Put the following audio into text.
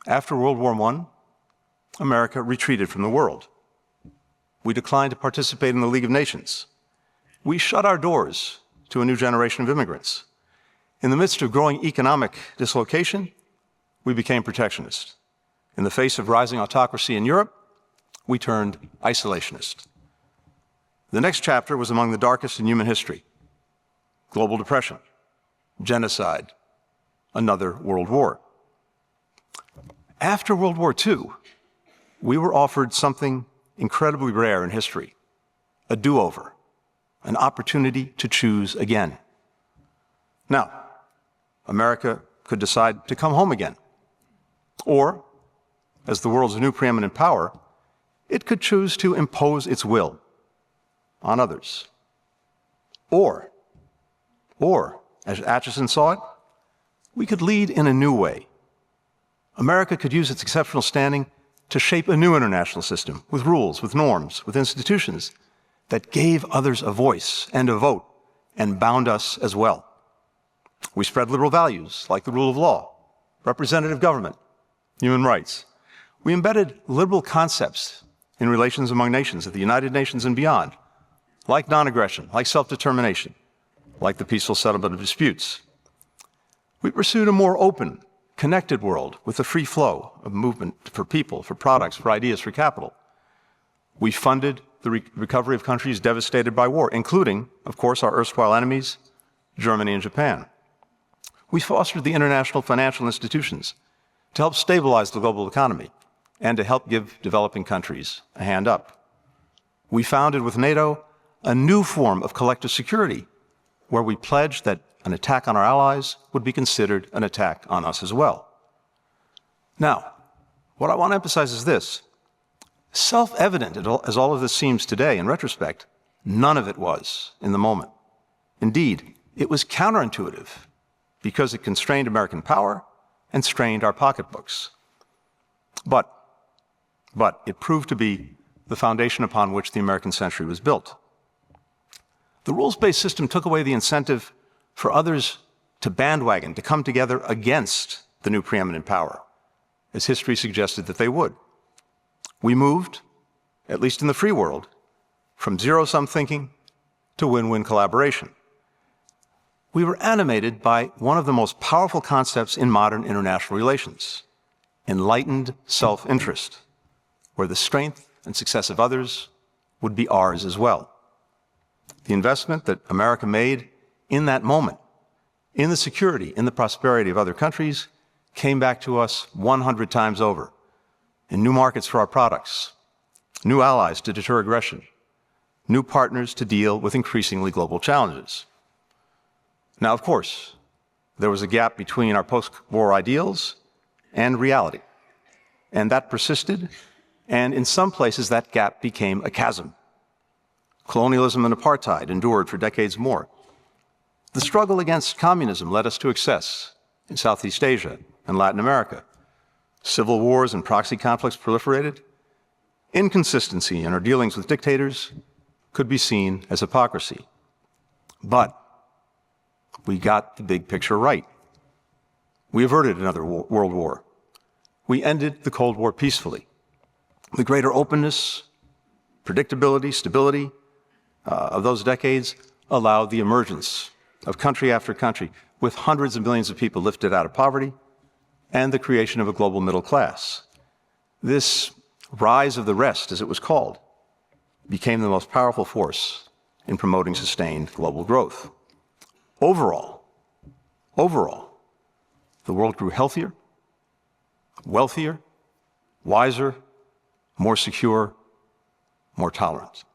After World War I, America retreated from the world. We declined to participate in the League of Nations. We shut our doors to a new generation of immigrants. In the midst of growing economic dislocation, we became protectionist. In the face of rising autocracy in Europe, we turned isolationist. The next chapter was among the darkest in human history: global depression, genocide, another world war. After World War II, we were offered something incredibly rare in history: a do-over, an opportunity to choose again. Now, America could decide to come home again. Or, as the world's new preeminent power, it could choose to impose its will on others. Or, as Atchison saw it, we could lead in a new way. America could use its exceptional standing to shape a new international system with rules, with norms, with institutions that gave others a voice and a vote and bound us as well. We spread liberal values like the rule of law, representative government, human rights. We embedded liberal concepts in relations among nations at the United Nations and beyond, like non-aggression, like self-determination, like the peaceful settlement of disputes. We pursued a more open, connected world with a free flow of movement for people, for products, for ideas, for capital. We funded the recovery of countries devastated by war, including, of course, our erstwhile enemies, Germany and Japan. We fostered the international financial institutions to help stabilize the global economy and to help give developing countries a hand up. We founded with NATO a new form of collective security, where we pledged that an attack on our allies would be considered an attack on us as well. Now, what I want to emphasize is this: self-evident as all of this seems today, in retrospect, none of it was in the moment. Indeed, it was counterintuitive because it constrained American power and strained our pocketbooks. But it proved to be the foundation upon which the American century was built. The rules-based system took away the incentive for others to bandwagon, to come together against the new preeminent power, as history suggested that they would. We moved, at least in the free world, from zero-sum thinking to win-win collaboration. We were animated by one of the most powerful concepts in modern international relations: enlightened self-interest, where the strength and success of others would be ours as well. The investment that America made in that moment, in the security, in the prosperity of other countries, came back to us 100 times over, in new markets for our products, new allies to deter aggression, new partners to deal with increasingly global challenges. Now, of course, there was a gap between our post-war ideals and reality, and that persisted, and in some places that gap became a chasm. Colonialism and apartheid endured for decades more. The struggle against communism led us to excess in Southeast Asia and Latin America. Civil wars and proxy conflicts proliferated. Inconsistency in our dealings with dictators could be seen as hypocrisy. But we got the big picture right. We averted another world war. We ended the Cold War peacefully. The greater openness, predictability, stability of those decades allowed the emergence of country after country, with hundreds of millions of people lifted out of poverty, and the creation of a global middle class. This rise of the rest, as it was called, became the most powerful force in promoting sustained global growth. Overall, the world grew healthier, wealthier, wiser, more secure, more tolerant.